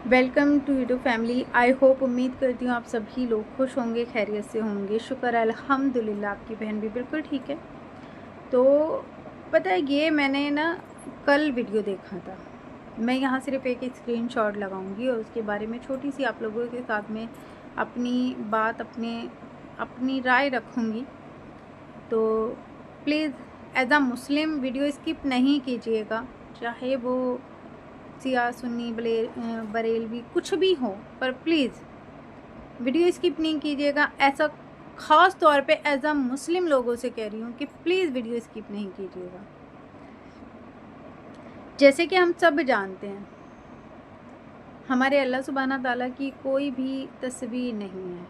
Welcome to YouTube family. I hope, उम्मीद करती हूँ आप सभी लोग खुश होंगे, खैरियत से होंगे। शुक्र है, अल्हम्दुलिल्लाह आपकी बहन भी बिल्कुल ठीक है। तो पता है, ये मैंने ना कल वीडियो देखा था। मैं यहाँ सिर्फ एक स्क्रीनशॉट लगाऊंगी और उसके बारे में छोटी सी आप लोगों के साथ में अपनी बात, अपनी राय रखूँगी। तो please as a Muslim video skip नहीं कीजिएगा, चाहे वो सिया सुन्नी बरेलवी कुछ भी हो, पर प्लीज़ वीडियो स्किप नहीं कीजिएगा। ऐसा ख़ास तौर पे एज अ मुस्लिम लोगों से कह रही हूँ कि प्लीज़ वीडियो स्किप नहीं कीजिएगा। जैसे कि हम सब जानते हैं, हमारे अल्लाह सुब्हाना ताला की कोई भी तस्वीर नहीं है।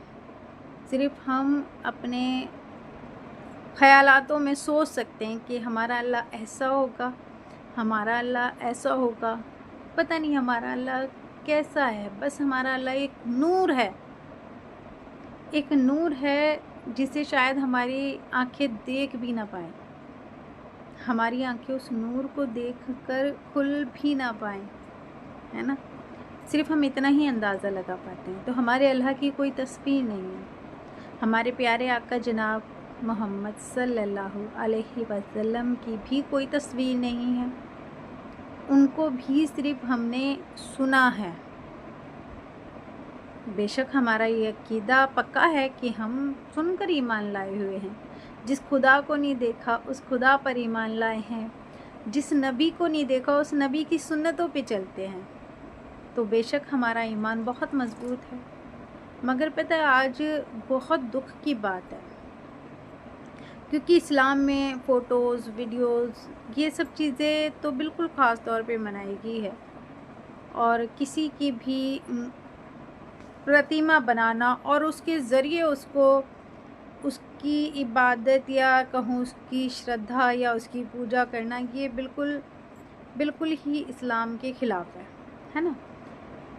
सिर्फ हम अपने ख़यालातों में सोच सकते हैं कि हमारा अल्लाह ऐसा होगा, हमारा अल्लाह ऐसा होगा। पता नहीं हमारा अल्लाह कैसा है, बस हमारा अल्लाह एक नूर है। एक नूर है जिसे शायद हमारी आंखें देख भी ना पाएँ। हमारी आंखें उस नूर को देखकर खुल भी ना पाएँ, है ना? सिर्फ हम इतना ही अंदाज़ा लगा पाते हैं। तो हमारे अल्लाह की कोई तस्वीर नहीं है। हमारे प्यारे आका जनाब मोहम्मद सल्लल्लाहु अलैहि वसल्लम की भी कोई तस्वीर नहीं है। उनको भी सिर्फ हमने सुना है। बेशक हमारा ये अकीदा पक्का है कि हम सुनकर ईमान लाए हुए हैं। जिस खुदा को नहीं देखा उस खुदा पर ईमान लाए हैं। जिस नबी को नहीं देखा उस नबी की सुन्नतों पे चलते हैं। तो बेशक हमारा ईमान बहुत मजबूत है। मगर पता है, आज बहुत दुख की बात है, क्योंकि इस्लाम में फ़ोटोज़, वीडियोज़, ये सब चीज़ें तो बिल्कुल ख़ास तौर पे मनाई गई है। और किसी की भी प्रतिमा बनाना और उसके ज़रिए उसको उसकी इबादत या कहूँ उसकी श्रद्धा या उसकी पूजा करना, ये बिल्कुल बिल्कुल ही इस्लाम के ख़िलाफ़ है ना?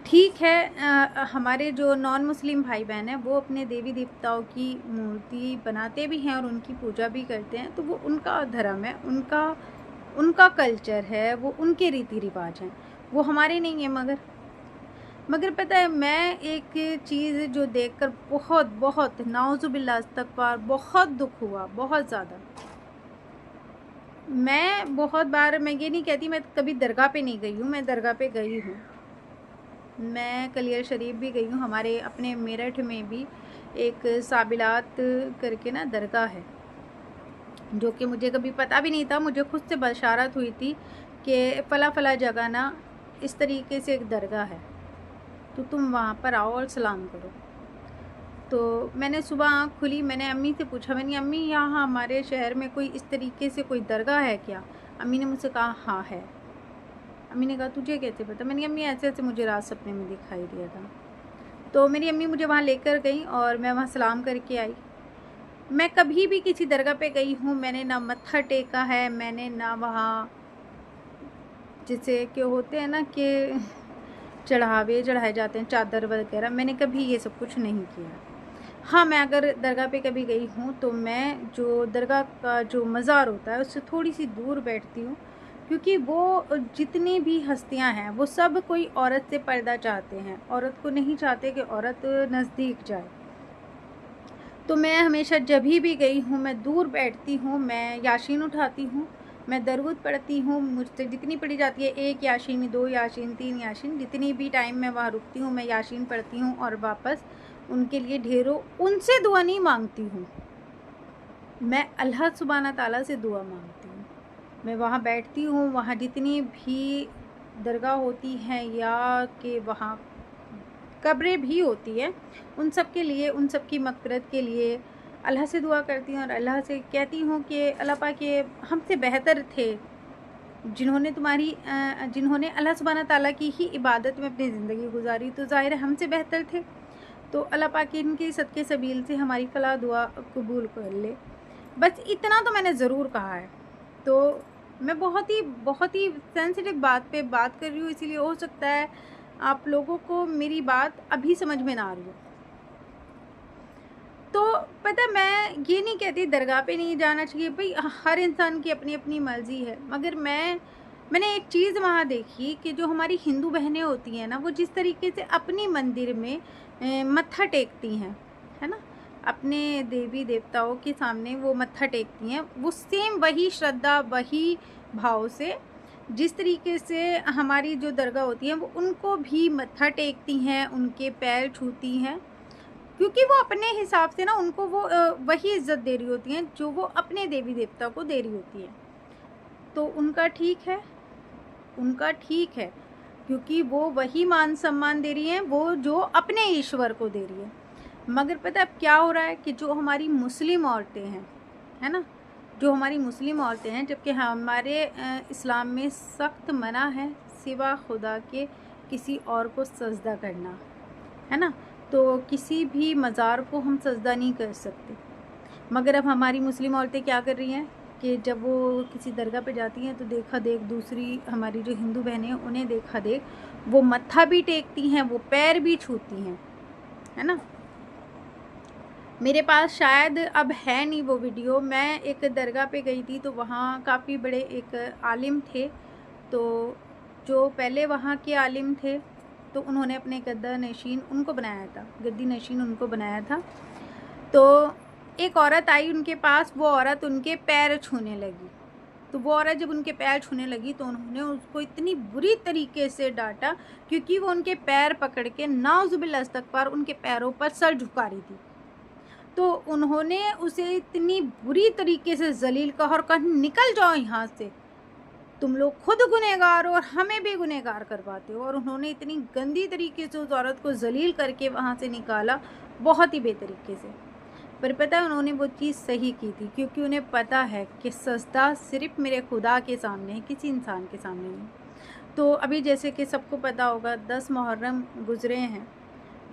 ठीक है, हमारे जो नॉन मुस्लिम भाई बहन हैं वो अपने देवी देवताओं की मूर्ति बनाते भी हैं और उनकी पूजा भी करते हैं। तो वो उनका धर्म है, उनका कल्चर है, वो उनके रीति रिवाज हैं, वो हमारे नहीं है। मगर पता है, मैं एक चीज़ जो देखकर बहुत बहुत नाउज़ुबिल्लाह इस्तग़फ़ार, बहुत दुख हुआ, बहुत ज़्यादा। मैं बहुत बार, मैं ये नहीं कहती मैं कभी दरगाह पे नहीं गई हूँ, मैं दरगाह पे गई हूँ। मैं कलियर शरीफ भी गई हूँ। हमारे अपने मेरठ में भी एक साबिलात करके ना दरगाह है, जो कि मुझे कभी पता भी नहीं था। मुझे खुद से बशारत हुई थी कि फ़ला फ़ला जगह ना इस तरीके से एक दरगाह है, तो तुम वहाँ पर आओ और सलाम करो। तो मैंने सुबह आँख खुली, मैंने अम्मी से पूछा, मैंने अम्मी यहाँ हमारे शहर में कोई इस तरीके से कोई दरगाह है क्या? अम्मी ने मुझसे कहा हाँ है। अम्मी ने कहा तुझे कैसे पता? मैंने कहा अम्मी ऐसे ऐसे मुझे रात सपने में दिखाई दिया था। तो मेरी अम्मी मुझे वहाँ लेकर गई और मैं वहाँ सलाम करके आई। मैं कभी भी किसी दरगाह पे गई हूँ, मैंने ना मत्था टेका है, मैंने ना वहाँ जैसे कि होते हैं ना कि चढ़ावे चढ़ाए जाते हैं, चादर वगैरह, मैंने कभी ये सब कुछ नहीं किया। हाँ, मैं अगर दरगाह पे कभी गई हूँ तो मैं जो दरगाह का जो मज़ार होता है उससे थोड़ी सी दूर बैठती हूँ, क्योंकि वो जितनी भी हस्तियाँ हैं वो सब कोई औरत से पर्दा चाहते हैं, औरत को नहीं चाहते कि औरत नज़दीक जाए। तो मैं हमेशा जब भी गई हूँ मैं दूर बैठती हूँ, मैं याशीन उठाती हूँ, मैं दरूद पढ़ती हूँ, मुझसे जितनी पढ़ी जाती है, 1 याशीन, 2 याशीन, 3 याशीन, जितनी भी टाइम मैं वहाँ रुकती हूँ मैं याशीन पढ़ती हूँ और वापस उनके लिए ढेरों उनसे दुआ नहीं मांगती हूँ, मैं अल्लाह सुब्हाना ताला से दुआ मांगती हूँ। मैं वहाँ बैठती हूँ, वहाँ जितनी भी दरगाह होती हैं या कि वहाँ कब्रें भी होती हैं, उन सब के लिए, उन सब की मग़फ़िरत के लिए अल्लाह से दुआ करती हूँ और अल्लाह से कहती हूँ कि अल्लाह पाक ये हमसे बेहतर थे, जिन्होंने अल्लाह सुब्हाना ताला की ही इबादत में अपनी ज़िंदगी गुजारी, तो ज़ाहिर है हमसे बेहतर थे। तो अल्लाह पाक इनकी सदक़े सबील से हमारी फ़लाह दुआ कबूल कर ले। बस इतना तो मैंने ज़रूर कहा है। तो मैं बहुत ही सेंसिटिव बात पे बात कर रही हूँ, इसीलिए हो सकता है आप लोगों को मेरी बात अभी समझ में ना आ रही हो। तो पता है, मैं ये नहीं कहती दरगाह पे नहीं जाना चाहिए, भई हर इंसान की अपनी-अपनी मर्ज़ी है। मगर मैं मैंने एक चीज़ वहाँ देखी कि जो हमारी हिंदू बहनें होती हैं ना, वो जिस तरीके से अपनी मंदिर में मत्था टेकती हैं, है ना, अपने देवी देवताओं के सामने वो मत्था टेकती हैं, वो सेम वही श्रद्धा, वही भाव से जिस तरीके से हमारी जो दरगाह होती हैं वो उनको भी मत्था टेकती हैं, उनके पैर छूती हैं, क्योंकि वो अपने हिसाब से ना उनको वो वही इज़्ज़त दे रही होती हैं जो वो अपने देवी देवता को दे रही होती हैं। तो उनका ठीक है, उनका ठीक है, क्योंकि वो वही मान सम्मान दे रही हैं वो जो अपने ईश्वर को दे रही है। मगर पता है अब क्या हो रहा है कि जो हमारी मुस्लिम औरतें हैं, है ना, जो हमारी मुस्लिम औरतें हैं, जबकि हमारे इस्लाम में सख्त मना है सिवा खुदा के किसी और को सजदा करना, है ना, तो किसी भी मज़ार को हम सजदा नहीं कर सकते। मगर अब हमारी मुस्लिम औरतें क्या कर रही हैं कि जब वो किसी दरगाह पे जाती हैं तो देखा देख दूसरी हमारी जो हिंदू बहनें हैं उन्हें देखा देख वो मत्था भी टेकती हैं, वो पैर भी छूती हैं, है ना। मेरे पास शायद अब है नहीं वो वीडियो। मैं एक दरगाह पे गई थी तो वहाँ काफ़ी बड़े एक आलिम थे, तो जो पहले वहाँ के आलिम थे तो उन्होंने अपने गद्दा नशीन उनको बनाया था, गद्दी नशीन उनको बनाया था। तो एक औरत आई उनके पास, वो औरत उनके पैर छूने लगी। तो वो औरत जब उनके पैर छूने लगी तो उन्होंने उसको इतनी बुरी तरीके से डांटा, क्योंकि वो उनके पैर पकड़ के नाउज़ुबिल्लाह इस्तग़फ़ार उनके पैरों पर सर झुका रही थी। तो उन्होंने उसे इतनी बुरी तरीके से ज़लील कहा और कहा निकल जाओ यहाँ से, तुम लोग खुद गुनहगार हो और हमें भी गुनहगार करवाते हो। और उन्होंने इतनी गंदी तरीके से उस औरत को ज़लील करके वहाँ से निकाला, बहुत ही बेतरीके से। पर पता है उन्होंने वो चीज़ सही की थी, क्योंकि उन्हें पता है कि सजदा सिर्फ मेरे खुदा के सामने है, किसी इंसान के सामने नहीं। तो अभी जैसे कि सबको पता होगा 10 मुहर्रम गुज़रे हैं,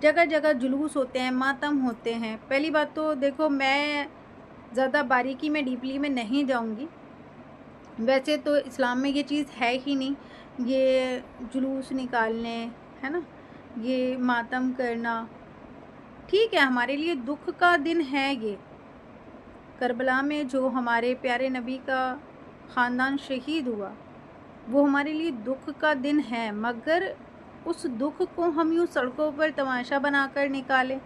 जगह जगह जुलूस होते हैं, मातम होते हैं। पहली बात तो देखो, मैं ज़्यादा बारीकी में डीपली में नहीं जाऊंगी, वैसे तो इस्लाम में ये चीज़ है ही नहीं, ये जुलूस निकालने, है ना, ये मातम करना। ठीक है, हमारे लिए दुख का दिन है ये। करबला में जो हमारे प्यारे नबी का ख़ानदान शहीद हुआ, वो हमारे लिए दुख का दिन है, मगर उस दुख को हम यूँ सड़कों पर तमाशा बनाकर निकालें,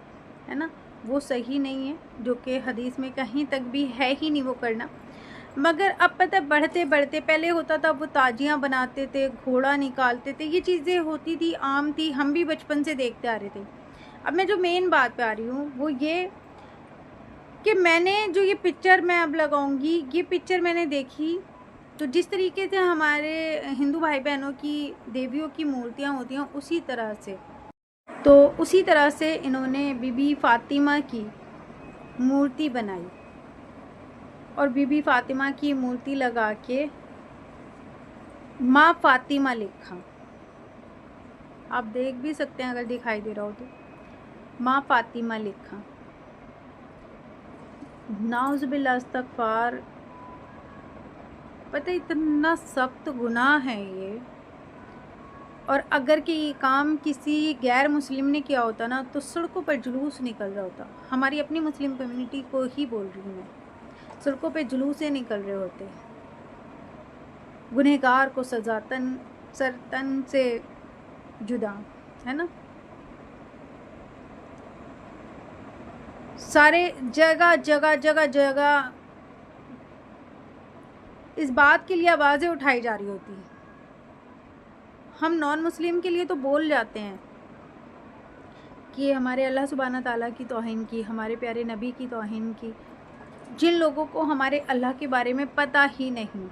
है ना, वो सही नहीं है, जो कि हदीस में कहीं तक भी है ही नहीं वो करना। मगर अब पता है बढ़ते बढ़ते, पहले होता था वो ताजियाँ बनाते थे, घोड़ा निकालते थे, ये चीज़ें होती थी, आम थी, हम भी बचपन से देखते आ रहे थे। अब मैं जो मेन बात पे आ रही हूँ वो ये कि मैंने जो ये पिक्चर मैं अब लगाऊंगी, ये पिक्चर मैंने देखी तो जिस तरीके से हमारे हिंदू भाई बहनों की देवियों की मूर्तियाँ होती हैं उसी तरह से इन्होंने बीबी फ़ातिमा की मूर्ति बनाई और बीबी फ़ातिमा की मूर्ति लगा के माँ फ़ातिमा लिखा। आप देख भी सकते हैं अगर दिखाई दे रहा हो तो, माँ फ़ातिमा लिखा। नाउज़ुबिल्लाह इस्तग़फ़ार। पता है इतना सख्त गुनाह है ये। और अगर कि ये काम किसी गैर मुस्लिम ने किया होता ना तो सड़कों पर जुलूस निकल रहा होता। हमारी अपनी मुस्लिम कम्युनिटी को ही बोल रही हूँ मैं, सड़कों पे जुलूसे निकल रहे होते, गुनहगार को सजा सर तन से जुदा, है ना। सारे जगह जगह जगह जगह इस बात के लिए आवाज़ें उठाई जा रही होती हैं। हम नॉन मुस्लिम के लिए तो बोल जाते हैं कि हमारे अल्लाह सुब्हाना ताला की तौहीन की, हमारे प्यारे नबी की तौहीन की। जिन लोगों को हमारे अल्लाह के बारे में पता ही नहीं,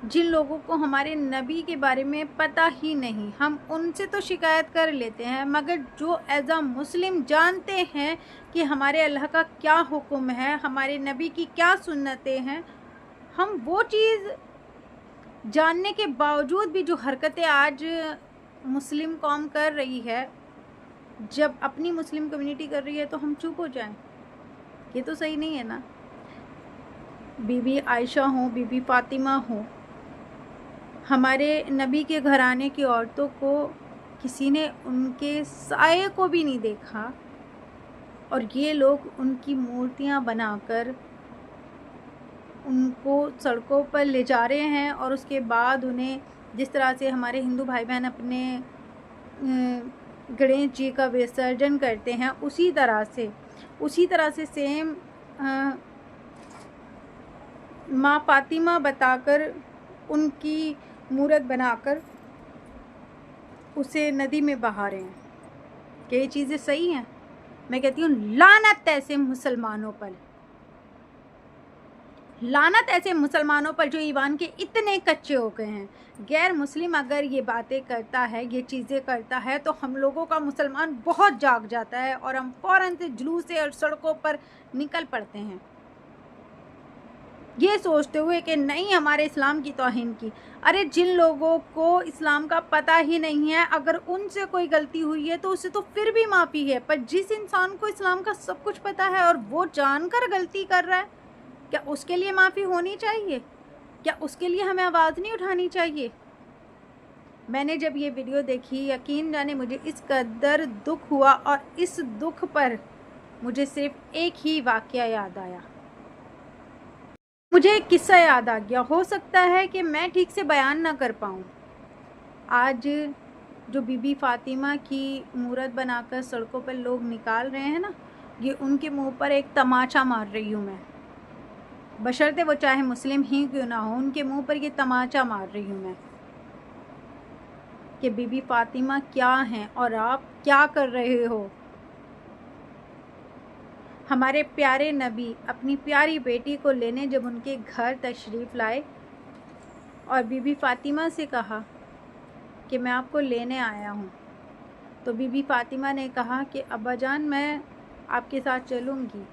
जिन लोगों को हमारे नबी के बारे में पता ही नहीं, हम उनसे तो शिकायत कर लेते हैं, मगर जो एज़ अ मुस्लिम जानते हैं कि हमारे अल्लाह का क्या हुक्म है, हमारे नबी की क्या सुन्नतें हैं, हम वो चीज़ जानने के बावजूद भी जो हरकतें आज मुस्लिम कौम कर रही है, जब अपनी मुस्लिम कम्युनिटी कर रही है तो हम चुप हो जाएं, ये तो सही नहीं है ना। बीबी आयशा हो, बीबी फ़ातिमा हो, हमारे नबी के घराने की औरतों को किसी ने उनके साये को भी नहीं देखा, और ये लोग उनकी मूर्तियां बनाकर उनको सड़कों पर ले जा रहे हैं और उसके बाद उन्हें जिस तरह से हमारे हिंदू भाई बहन अपने गणेश जी का विसर्जन करते हैं, उसी तरह से सेम माँ फातिमा बताकर उनकी मूर्त बनाकर उसे नदी में बहा रहे हैं। क्या ये चीज़ें सही हैं? मैं कहती हूँ लानत ऐसे मुसलमानों पर, लानत ऐसे मुसलमानों पर जो ईमान के इतने कच्चे हो गए हैं। गैर मुस्लिम अगर ये बातें करता है, ये चीज़ें करता है, तो हम लोगों का मुसलमान बहुत जाग जाता है और हम फ़ौरन से जुलूस से और सड़कों पर निकल पड़ते हैं, ये सोचते हुए कि नहीं हमारे इस्लाम की तौहीन की। अरे जिन लोगों को इस्लाम का पता ही नहीं है, अगर उनसे कोई गलती हुई है तो उसे तो फिर भी माफ़ी है, पर जिस इंसान को इस्लाम का सब कुछ पता है और वो जानकर गलती कर रहा है, क्या उसके लिए माफ़ी होनी चाहिए? क्या उसके लिए हमें आवाज़ नहीं उठानी चाहिए? मैंने जब ये वीडियो देखी, यकीन जाने मुझे इस कदर दुख हुआ और इस दुख पर मुझे सिर्फ एक ही वाक़या याद आया। मुझे एक किस्सा याद आ गया। हो सकता है कि मैं ठीक से बयान ना कर पाऊँ। आज जो बीबी फातिमा की मूर्त बनाकर सड़कों पर लोग निकाल रहे हैं ना, ये उनके मुंह पर एक तमाचा मार रही हूँ मैं, बशर्ते वो चाहे मुस्लिम ही क्यों ना हो। उनके मुंह पर ये तमाचा मार रही हूँ मैं कि बीबी फातिमा क्या हैं और आप क्या कर रहे हो। हमारे प्यारे नबी अपनी प्यारी बेटी को लेने जब उनके घर तशरीफ़ लाए और बीबी फातिमा से कहा कि मैं आपको लेने आया हूँ, तो बीबी फातिमा ने कहा कि अब्बा जान मैं आपके साथ चलूँगी,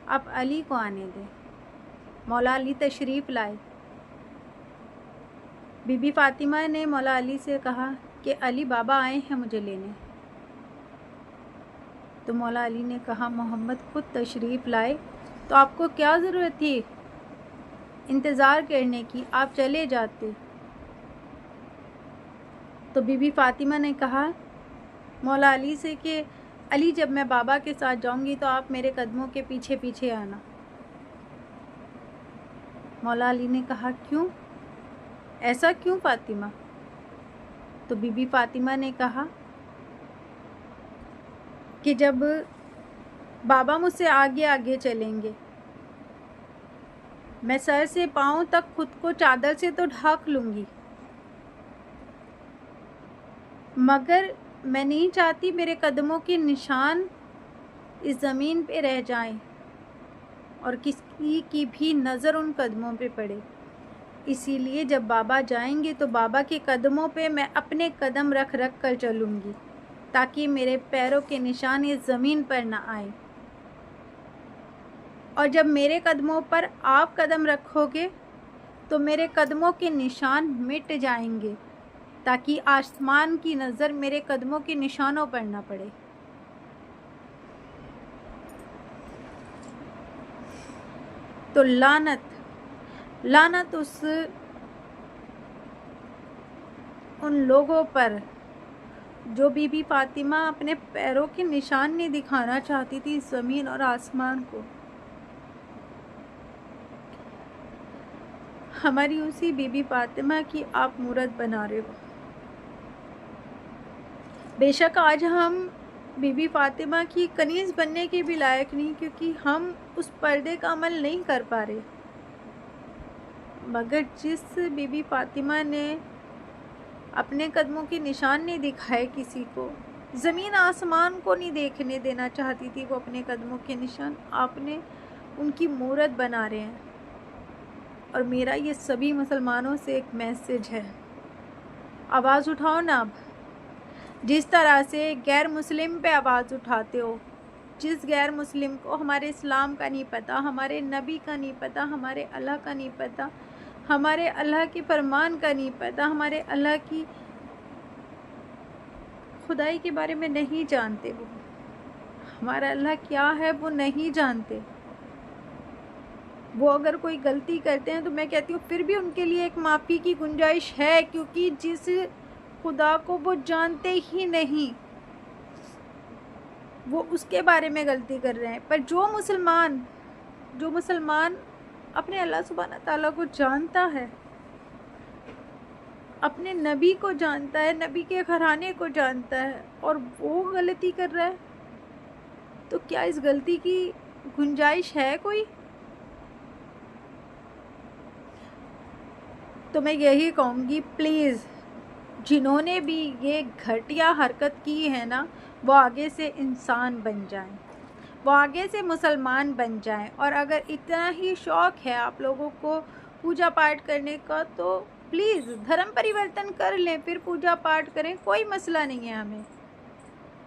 आप अली को आने दें। मौला अली तशरीफ़ लाए। बीबी फातिमा ने मौला अली से कहा कि अली बाबा आए हैं मुझे लेने। तो मौला अली ने कहा मोहम्मद खुद तशरीफ़ लाए तो आपको क्या ज़रूरत थी इंतज़ार करने की, आप चले जाते। तो बीबी फातिमा ने कहा मौला अली से कि अली जब मैं बाबा के साथ जाऊंगी तो आप मेरे कदमों के पीछे पीछे आना। मौला अली ने कहा क्यों, ऐसा क्यों फातिमा? तो बीबी फातिमा ने कहा कि जब बाबा मुझसे आगे आगे चलेंगे, मैं सर से पाँव तक खुद को चादर से तो ढक लूँगी, मगर मैं नहीं चाहती मेरे कदमों के निशान इस ज़मीन पे रह जाएं और किसी की भी नज़र उन कदमों पे पड़े। इसीलिए जब बाबा जाएंगे तो बाबा के कदमों पे मैं अपने कदम रख रख कर चलूँगी ताकि मेरे पैरों के निशान इस ज़मीन पर ना आए। और जब मेरे कदमों पर आप कदम रखोगे तो मेरे कदमों के निशान मिट जाएंगे ताकि आसमान की नज़र मेरे कदमों के निशानों पर ना पड़े। तो लानत उन लोगों पर जो बीबी फातिमा अपने पैरों के निशान नहीं दिखाना चाहती थी ज़मीन और आसमान को। हमारी उसी बीबी फातिमा की आप मूर्त बना रहे हो। बेशक आज हम बीबी फातिमा की कनीज़ बनने के भी लायक नहीं, क्योंकि हम उस पर्दे का अमल नहीं कर पा रहे, मगर जिस बीबी फातिमा ने अपने कदमों के निशान नहीं दिखाए किसी को, ज़मीन आसमान को नहीं देखने देना चाहती थी वो अपने कदमों के निशान, आपने उनकी मूर्त बना रहे हैं। और मेरा ये सभी मुसलमानों से एक मैसेज है, आवाज़ उठाओ ना। अब जिस तरह से गैर मुस्लिम पे आवाज़ उठाते हो, जिस गैर मुस्लिम को हमारे इस्लाम का नहीं पता, हमारे नबी का नहीं पता, हमारे अल्लाह का नहीं पता, हमारे अल्लाह के फरमान का नहीं पता, हमारे अल्लाह की खुदाई के बारे में नहीं जानते, वो हमारा अल्लाह क्या है वो नहीं जानते, वो अगर कोई गलती करते हैं तो मैं कहती हूँ फिर भी उनके लिए एक माफ़ी की गुंजाइश है, क्योंकि जिस खुदा को वो जानते ही नहीं वो उसके बारे में गलती कर रहे हैं। पर जो मुसलमान अपने अल्लाह सुब्हाना ताला को जानता है, अपने नबी को जानता है, नबी के घराने को जानता है, और वो गलती कर रहा है, तो क्या इस गलती की गुंजाइश है कोई? तो मैं यही कहूँगी, प्लीज़ जिन्होंने भी ये घटिया हरकत की है ना, वो आगे से इंसान बन जाएं, वो आगे से मुसलमान बन जाएं। और अगर इतना ही शौक़ है आप लोगों को पूजा पाठ करने का, तो प्लीज़ धर्म परिवर्तन कर लें, फिर पूजा पाठ करें, कोई मसला नहीं है हमें।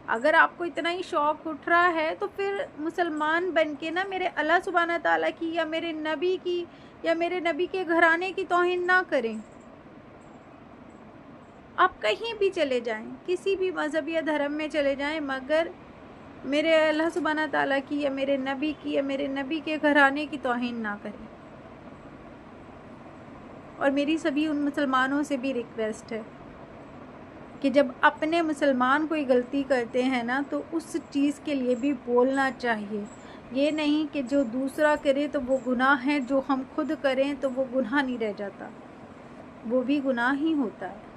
अगर आपको इतना ही शौक़ उठ रहा है तो फिर मुसलमान बन के ना मेरे अल्लाह सुब्हाना ताला की या मेरे नबी की या मेरे नबी के घराने की तौहीन ना करें। आप कहीं भी चले जाएं, किसी भी मज़हब या धर्म में चले जाएं, मगर मेरे अल्लाह सुब्हाना ताला की या मेरे नबी की या मेरे नबी के घराने की तौहीन ना करें। और मेरी सभी उन मुसलमानों से भी रिक्वेस्ट है कि जब अपने मुसलमान कोई गलती करते हैं ना, तो उस चीज़ के लिए भी बोलना चाहिए। ये नहीं कि जो दूसरा करे तो वो गुनाह है, जो हम खुद करें तो वो गुनाह नहीं रह जाता, वो भी गुनाह ही होता है।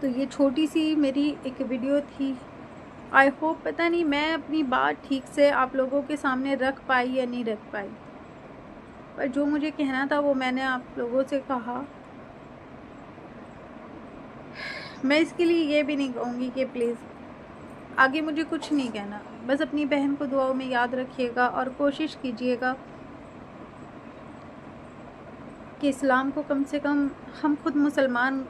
तो ये छोटी सी मेरी एक वीडियो थी। आई होप, पता नहीं मैं अपनी बात ठीक से आप लोगों के सामने रख पाई या नहीं रख पाई, पर जो मुझे कहना था वो मैंने आप लोगों से कहा। मैं इसके लिए ये भी नहीं कहूँगी कि प्लीज़ आगे मुझे कुछ नहीं कहना, बस अपनी बहन को दुआओं में याद रखिएगा और कोशिश कीजिएगा कि इस्लाम को कम से कम हम खुद मुसलमान